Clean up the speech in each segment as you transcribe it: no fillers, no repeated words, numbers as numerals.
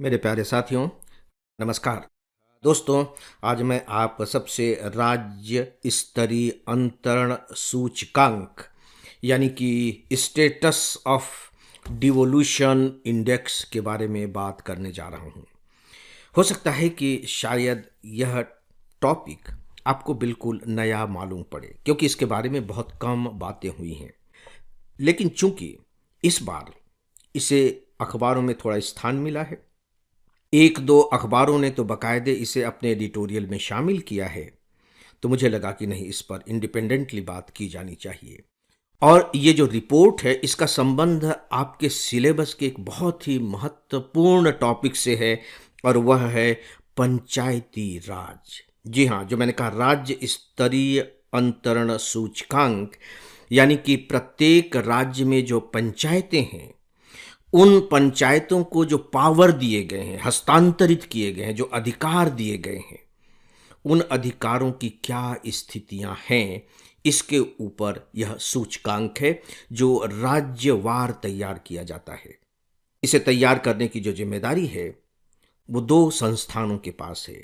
मेरे प्यारे साथियों, नमस्कार। दोस्तों, आज मैं आप सबसे राज्य स्तरीय अंतरण सूचकांक यानी कि स्टेटस ऑफ डिवोल्यूशन इंडेक्स के बारे में बात करने जा रहा हूँ। हो सकता है कि शायद यह टॉपिक आपको बिल्कुल नया मालूम पड़े, क्योंकि इसके बारे में बहुत कम बातें हुई हैं। लेकिन चूंकि इस बार इसे अखबारों में थोड़ा स्थान मिला है, एक दो अखबारों ने तो बाकायदे इसे अपने एडिटोरियल में शामिल किया है, तो मुझे लगा कि नहीं, इस पर इंडिपेंडेंटली बात की जानी चाहिए। और ये जो रिपोर्ट है, इसका संबंध आपके सिलेबस के एक बहुत ही महत्वपूर्ण टॉपिक से है, और वह है पंचायती राज। जी हाँ, जो मैंने कहा, राज्य स्तरीय अंतरण सूचकांक, यानी कि प्रत्येक राज्य में जो पंचायतें हैं, उन पंचायतों को जो पावर दिए गए हैं, हस्तांतरित किए गए हैं, जो अधिकार दिए गए हैं, उन अधिकारों की क्या स्थितियां हैं, इसके ऊपर यह सूचकांक है जो राज्यवार तैयार किया जाता है। इसे तैयार करने की जो जिम्मेदारी है, वो दो संस्थानों के पास है।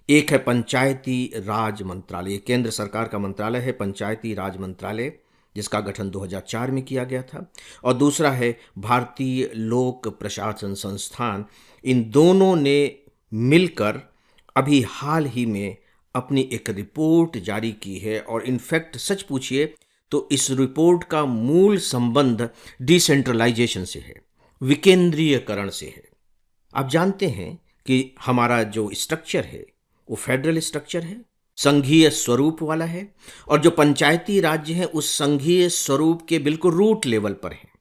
एक है पंचायती राज मंत्रालय, केंद्र सरकार का मंत्रालय है पंचायती राज मंत्रालय, जिसका गठन 2004 में किया गया था। और दूसरा है भारतीय लोक प्रशासन संस्थान। इन दोनों ने मिलकर अभी हाल ही में अपनी एक रिपोर्ट जारी की है, और इनफैक्ट सच पूछिए तो इस रिपोर्ट का मूल संबंध डिसेंट्रलाइजेशन से है, विकेंद्रीयकरण से है। आप जानते हैं कि हमारा जो स्ट्रक्चर है, वो फेडरल स्ट्रक्चर है, संघीय स्वरूप वाला है, और जो पंचायती राज्य हैं उस संघीय स्वरूप के बिल्कुल रूट लेवल पर हैं।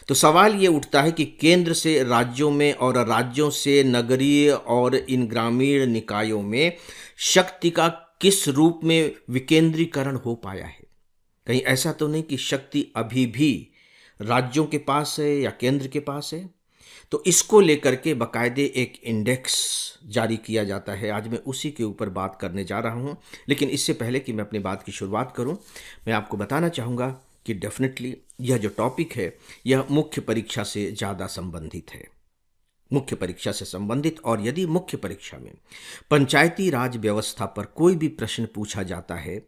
तो सवाल ये उठता है कि केंद्र से राज्यों में और राज्यों से नगरीय और इन ग्रामीण निकायों में शक्ति का किस रूप में विकेंद्रीकरण हो पाया है। कहीं ऐसा तो नहीं कि शक्ति अभी भी राज्यों के पास है या केंद्र के पास है। तो इसको लेकर के बाकायदे एक इंडेक्स जारी किया जाता है। आज मैं उसी के ऊपर बात करने जा रहा हूं। लेकिन इससे पहले कि मैं अपनी बात की शुरुआत करूं, मैं आपको बताना चाहूँगा कि डेफिनेटली यह जो टॉपिक है, यह मुख्य परीक्षा से ज़्यादा संबंधित है, मुख्य परीक्षा से संबंधित। और यदि मुख्य परीक्षा में पंचायती राज व्यवस्था पर कोई भी प्रश्न पूछा जाता है,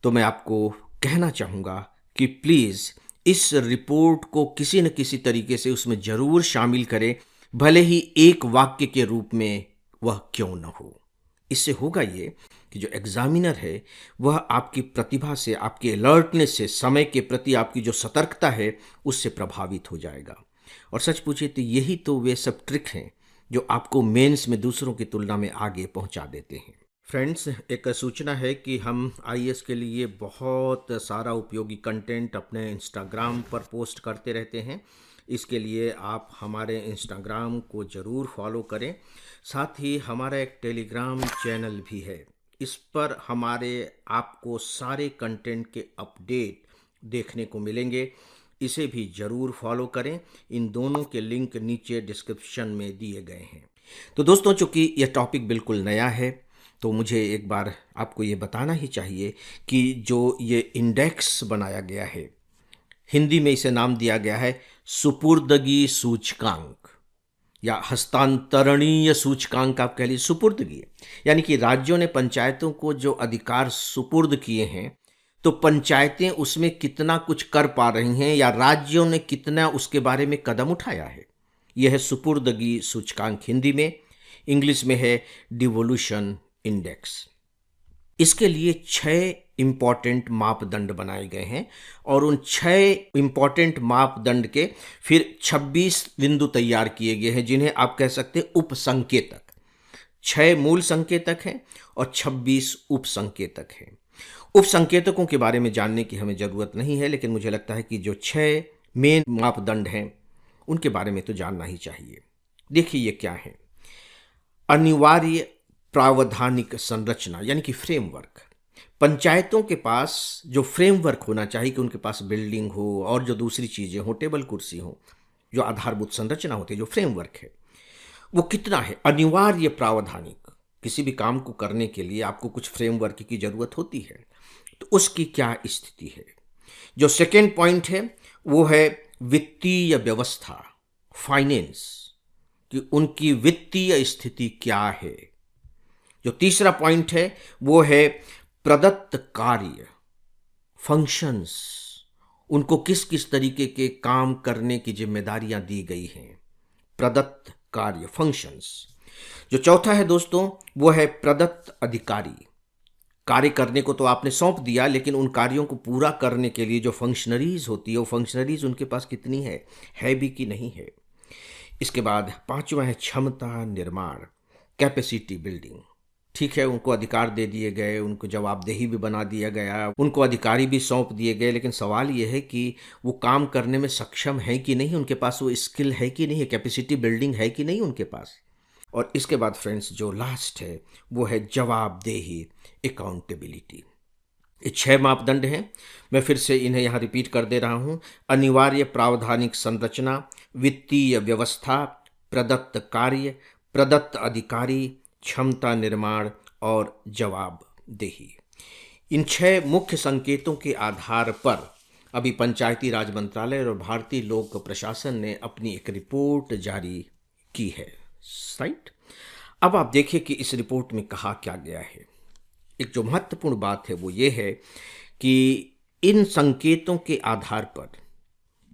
तो मैं आपको कहना चाहूँगा कि प्लीज़ इस रिपोर्ट को किसी न किसी तरीके से उसमें ज़रूर शामिल करें, भले ही एक वाक्य के रूप में वह क्यों न हो। इससे होगा ये कि जो एग्जामिनर है, वह आपकी प्रतिभा से, आपके अलर्टनेस से, समय के प्रति आपकी जो सतर्कता है, उससे प्रभावित हो जाएगा। और सच पूछे तो यही तो वे सब ट्रिक हैं जो आपको मेंस में दूसरों की तुलना में आगे पहुंचा देते हैं। फ्रेंड्स, एक सूचना है कि हम आईएएस के लिए बहुत सारा उपयोगी कंटेंट अपने इंस्टाग्राम पर पोस्ट करते रहते हैं। इसके लिए आप हमारे इंस्टाग्राम को ज़रूर फॉलो करें। साथ ही हमारा एक टेलीग्राम चैनल भी है। इस पर हमारे आपको सारे कंटेंट के अपडेट देखने को मिलेंगे। इसे भी ज़रूर फॉलो करें। इन दोनों के लिंक नीचे डिस्क्रिप्शन में दिए गए हैं। तो दोस्तों, चूँकि यह टॉपिक बिल्कुल नया है, तो मुझे एक बार आपको ये बताना ही चाहिए कि जो ये इंडेक्स बनाया गया है, हिंदी में इसे नाम दिया गया है सुपुर्दगी सूचकांक, या हस्तांतरणीय सूचकांक आप कह लीजिए, सुपुर्दगी। यानी कि राज्यों ने पंचायतों को जो अधिकार सुपुर्द किए हैं, तो पंचायतें उसमें कितना कुछ कर पा रही हैं, या राज्यों ने कितना उसके बारे में कदम उठाया है। यह है सुपुर्दगी सूचकांक हिंदी में। इंग्लिश में है डिवोल्यूशन इंडेक्स। इसके लिए 6 इंपॉर्टेंट मापदंड बनाए गए हैं, और उन 6 इंपॉर्टेंट मापदंड के फिर 26 बिंदु तैयार किए गए हैं, जिन्हें आप कह सकते हैं उप संकेतक। 6 मूल संकेतक हैं और 26 उप संकेतक हैं। उप संकेतकों के बारे में जानने की हमें ज़रूरत नहीं है, लेकिन मुझे लगता है कि जो 6 मेन मापदंड हैं, उनके बारे में तो जानना ही चाहिए। देखिए ये क्या है। अनिवार्य प्रावधानिक संरचना, यानी कि फ्रेमवर्क। पंचायतों के पास जो फ्रेमवर्क होना चाहिए, कि उनके पास बिल्डिंग हो और जो दूसरी चीज़ें हो, टेबल कुर्सी हो, जो आधारभूत संरचना होती है, जो फ्रेमवर्क है, वो कितना है। अनिवार्य प्रावधानिक, किसी भी काम को करने के लिए आपको कुछ फ्रेमवर्क की ज़रूरत होती है, तो उसकी क्या स्थिति है। जो सेकेंड पॉइंट है, वो है वित्तीय व्यवस्था, फाइनेंस। कि उनकी वित्तीय स्थिति क्या है। जो तीसरा पॉइंट है वो है प्रदत्त कार्य, फंक्शंस, उनको किस किस तरीके के काम करने की जिम्मेदारियां दी गई हैं, प्रदत्त कार्य, फंक्शंस। जो चौथा है दोस्तों वो है प्रदत्त अधिकारी। कार्य करने को तो आपने सौंप दिया, लेकिन उन कार्यों को पूरा करने के लिए जो फंक्शनरीज होती है वो फंक्शनरीज उनके पास कितनी है भी कि नहीं है। इसके बाद पांचवा है क्षमता निर्माण, कैपेसिटी बिल्डिंग। ठीक है, उनको अधिकार दे दिए गए, उनको जवाबदेही भी बना दिया गया, उनको अधिकारी भी सौंप दिए गए, लेकिन सवाल यह है कि वो काम करने में सक्षम है कि नहीं, उनके पास वो स्किल है कि नहीं है, कैपेसिटी बिल्डिंग है कि नहीं उनके पास। और इसके बाद फ्रेंड्स जो लास्ट है वो है जवाबदेही, अकाउंटेबिलिटी। ये 6 मापदंड हैं, मैं फिर से इन्हें यहाँ रिपीट कर दे रहा हूँ। अनिवार्य प्रावधानिक संरचना, वित्तीय व्यवस्था, प्रदत्त कार्य, प्रदत्त अधिकारी, क्षमता निर्माण और जवाबदेही। इन 6 मुख्य संकेतों के आधार पर अभी पंचायती राज मंत्रालय और भारतीय लोक प्रशासन ने अपनी एक रिपोर्ट जारी की है। राइट, अब आप देखिए कि इस रिपोर्ट में कहा क्या गया है। एक जो महत्वपूर्ण बात है वो ये है कि इन संकेतों के आधार पर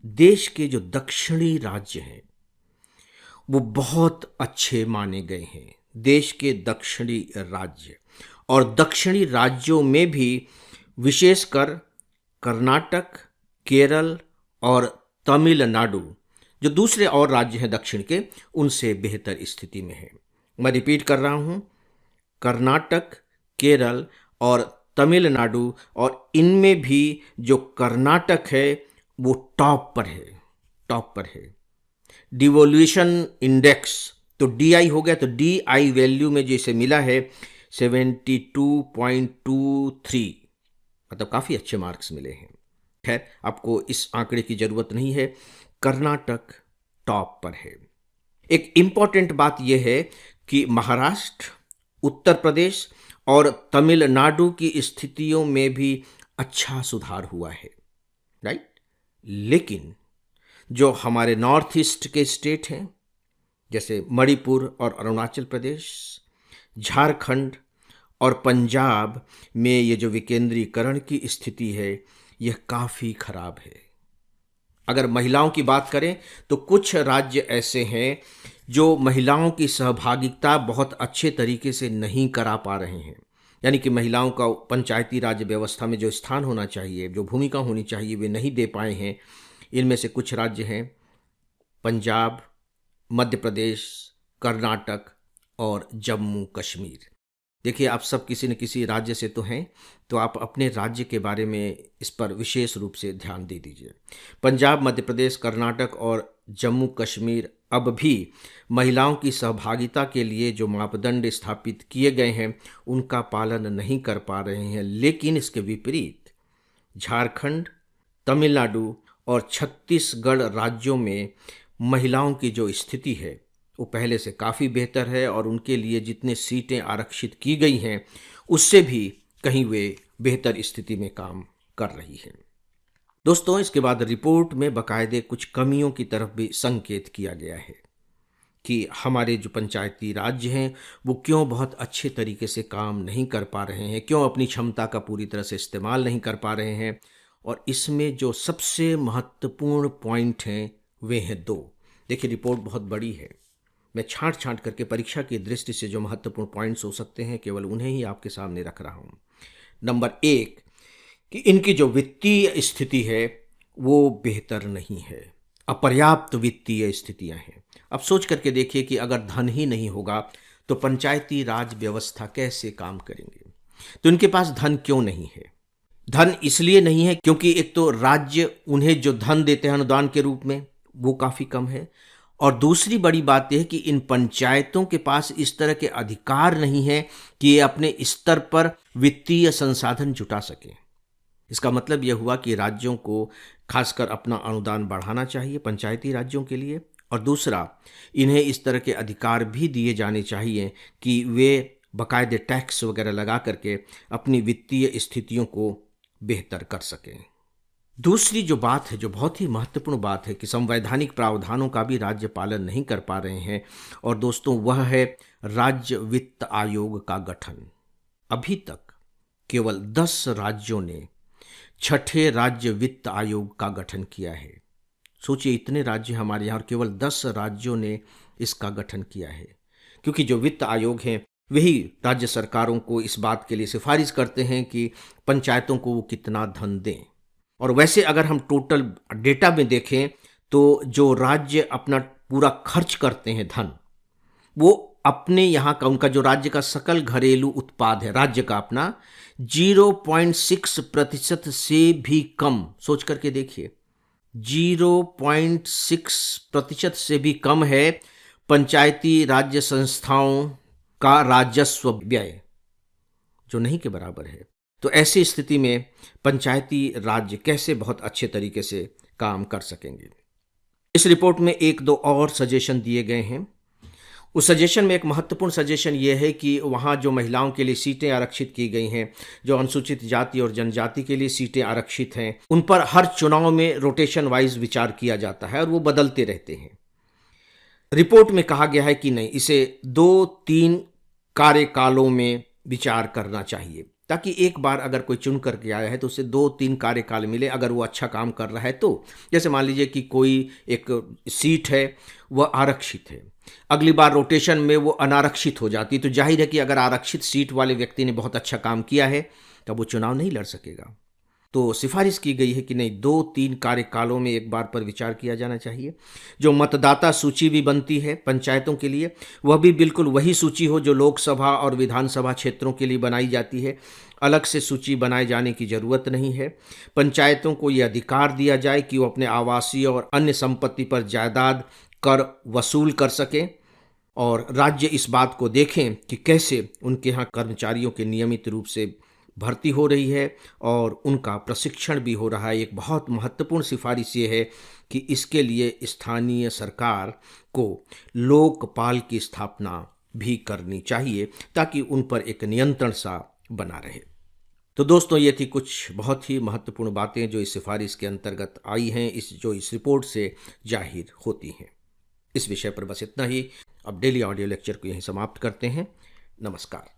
देश के जो दक्षिणी राज्य हैं वो बहुत अच्छे माने गए हैं। देश के दक्षिणी राज्य, और दक्षिणी राज्यों में भी विशेषकर कर्नाटक, केरल और तमिलनाडु, जो दूसरे और राज्य हैं दक्षिण के, उनसे बेहतर स्थिति में है। मैं रिपीट कर रहा हूं, कर्नाटक, केरल और तमिलनाडु, और इनमें भी जो कर्नाटक है वो टॉप पर है। डिवोल्यूशन इंडेक्स तो DI हो गया, तो DI वैल्यू में जैसे मिला है 72.23, मतलब काफ़ी अच्छे मार्क्स मिले हैं। खैर, आपको इस आंकड़े की ज़रूरत नहीं है, कर्नाटक टॉप पर है। एक इम्पॉर्टेंट बात यह है कि महाराष्ट्र, उत्तर प्रदेश और तमिलनाडु की स्थितियों में भी अच्छा सुधार हुआ है। राइट, लेकिन जो हमारे नॉर्थ ईस्ट के स्टेट हैं जैसे मणिपुर और अरुणाचल प्रदेश, झारखंड और पंजाब में ये जो विकेंद्रीकरण की स्थिति है यह काफ़ी खराब है। अगर महिलाओं की बात करें तो कुछ राज्य ऐसे हैं जो महिलाओं की सहभागिता बहुत अच्छे तरीके से नहीं करा पा रहे हैं, यानी कि महिलाओं का पंचायती राज व्यवस्था में जो स्थान होना चाहिए, जो भूमिका होनी चाहिए, वे नहीं दे पाए हैं। इनमें से कुछ राज्य हैं पंजाब, मध्य प्रदेश, कर्नाटक और जम्मू कश्मीर। देखिए, आप सब किसी न किसी राज्य से तो हैं, तो आप अपने राज्य के बारे में इस पर विशेष रूप से ध्यान दे दीजिए। पंजाब, मध्य प्रदेश, कर्नाटक और जम्मू कश्मीर अब भी महिलाओं की सहभागिता के लिए जो मापदंड स्थापित किए गए हैं उनका पालन नहीं कर पा रहे हैं। लेकिन इसके विपरीत झारखंड, तमिलनाडु और छत्तीसगढ़ राज्यों में महिलाओं की जो स्थिति है वो पहले से काफ़ी बेहतर है, और उनके लिए जितने सीटें आरक्षित की गई हैं उससे भी कहीं वे बेहतर स्थिति में काम कर रही हैं। दोस्तों, इसके बाद रिपोर्ट में बाकायदे कुछ कमियों की तरफ भी संकेत किया गया है कि हमारे जो पंचायती राज्य हैं वो क्यों बहुत अच्छे तरीके से काम नहीं कर पा रहे हैं, क्यों अपनी क्षमता का पूरी तरह से इस्तेमाल नहीं कर पा रहे हैं। और इसमें जो सबसे महत्वपूर्ण पॉइंट हैं वे हैं 2। देखिए, रिपोर्ट बहुत बड़ी है, मैं छांट करके परीक्षा की दृष्टि से जो महत्वपूर्ण पॉइंट्स हो सकते हैं केवल उन्हें ही आपके सामने रख रहा हूँ। नंबर 1 कि इनकी जो वित्तीय स्थिति है वो बेहतर नहीं है, अपर्याप्त वित्तीय स्थितियां हैं। अब सोच करके देखिए कि अगर धन ही नहीं होगा तो पंचायती राज व्यवस्था कैसे काम करेंगे। तो इनके पास धन क्यों नहीं है? धन इसलिए नहीं है क्योंकि एक तो राज्य उन्हें जो धन देते हैं अनुदान के रूप में वो काफ़ी कम है, और दूसरी बड़ी बात यह है कि इन पंचायतों के पास इस तरह के अधिकार नहीं है कि ये अपने स्तर पर वित्तीय संसाधन जुटा सकें। इसका मतलब यह हुआ कि राज्यों को खासकर अपना अनुदान बढ़ाना चाहिए पंचायती राज्यों के लिए, और दूसरा इन्हें इस तरह के अधिकार भी दिए जाने चाहिए कि वे बाकायदे टैक्स वगैरह लगा करके अपनी वित्तीय स्थितियों को बेहतर कर सकें। दूसरी जो बात है, जो बहुत ही महत्वपूर्ण बात है कि संवैधानिक प्रावधानों का भी राज्य पालन नहीं कर पा रहे हैं, और दोस्तों वह है राज्य वित्त आयोग का गठन। अभी तक केवल 10 राज्यों ने छठे राज्य वित्त आयोग का गठन किया है। सोचिए, इतने राज्य हमारे यहाँ और केवल 10 राज्यों ने इसका गठन किया है। क्योंकि जो वित्त आयोग हैं वही राज्य सरकारों को इस बात के लिए सिफारिश करते हैं कि पंचायतों को वो कितना धन दें। और वैसे अगर हम टोटल डेटा में देखें तो जो राज्य अपना पूरा खर्च करते हैं धन, वो अपने यहाँ का, उनका जो राज्य का सकल घरेलू उत्पाद है राज्य का अपना, 0.6% से भी कम, सोच करके देखिए, 0.6% से भी कम है पंचायती राज्य संस्थाओं का राजस्व व्यय, जो नहीं के बराबर है। तो ऐसी स्थिति में पंचायती राज्य कैसे बहुत अच्छे तरीके से काम कर सकेंगे। इस रिपोर्ट में एक दो और सजेशन दिए गए हैं। उस सजेशन में एक महत्वपूर्ण सजेशन ये है कि वहाँ जो महिलाओं के लिए सीटें आरक्षित की गई हैं, जो अनुसूचित जाति और जनजाति के लिए सीटें आरक्षित हैं, उन पर हर चुनाव में रोटेशन वाइज विचार किया जाता है और वो बदलते रहते हैं। रिपोर्ट में कहा गया है कि नहीं, इसे 2-3 कार्यकालों में विचार करना चाहिए, ताकि एक बार अगर कोई चुन करके आया है तो उसे 2-3 कार्यकाल मिले। अगर वो अच्छा काम कर रहा है तो, जैसे मान लीजिए कि कोई एक सीट है वह आरक्षित है, अगली बार रोटेशन में वो अनारक्षित हो जाती, तो जाहिर है कि अगर आरक्षित सीट वाले व्यक्ति ने बहुत अच्छा काम किया है तब वो चुनाव नहीं लड़ सकेगा। तो सिफारिश की गई है कि नहीं, 2-3 कार्यकालों में एक बार पर विचार किया जाना चाहिए। जो मतदाता सूची भी बनती है पंचायतों के लिए, वह भी बिल्कुल वही सूची हो जो लोकसभा और विधानसभा क्षेत्रों के लिए बनाई जाती है। अलग से सूची बनाए जाने की जरूरत नहीं है। पंचायतों को यह अधिकार दिया जाए कि वो अपने आवासीय और अन्य संपत्ति पर जायदाद कर वसूल कर सकें, और राज्य इस बात को देखें कि कैसे उनके यहाँ कर्मचारियों के नियमित रूप से भर्ती हो रही है और उनका प्रशिक्षण भी हो रहा है। एक बहुत महत्वपूर्ण सिफारिश ये है कि इसके लिए स्थानीय सरकार को लोकपाल की स्थापना भी करनी चाहिए, ताकि उन पर एक नियंत्रण सा बना रहे। तो दोस्तों, ये थी कुछ बहुत ही महत्वपूर्ण बातें जो इस सिफारिश के अंतर्गत आई हैं, इस रिपोर्ट से जाहिर होती हैं। इस विषय पर बस इतना ही। अब डेली ऑडियो लेक्चर को यहीं समाप्त करते हैं। नमस्कार।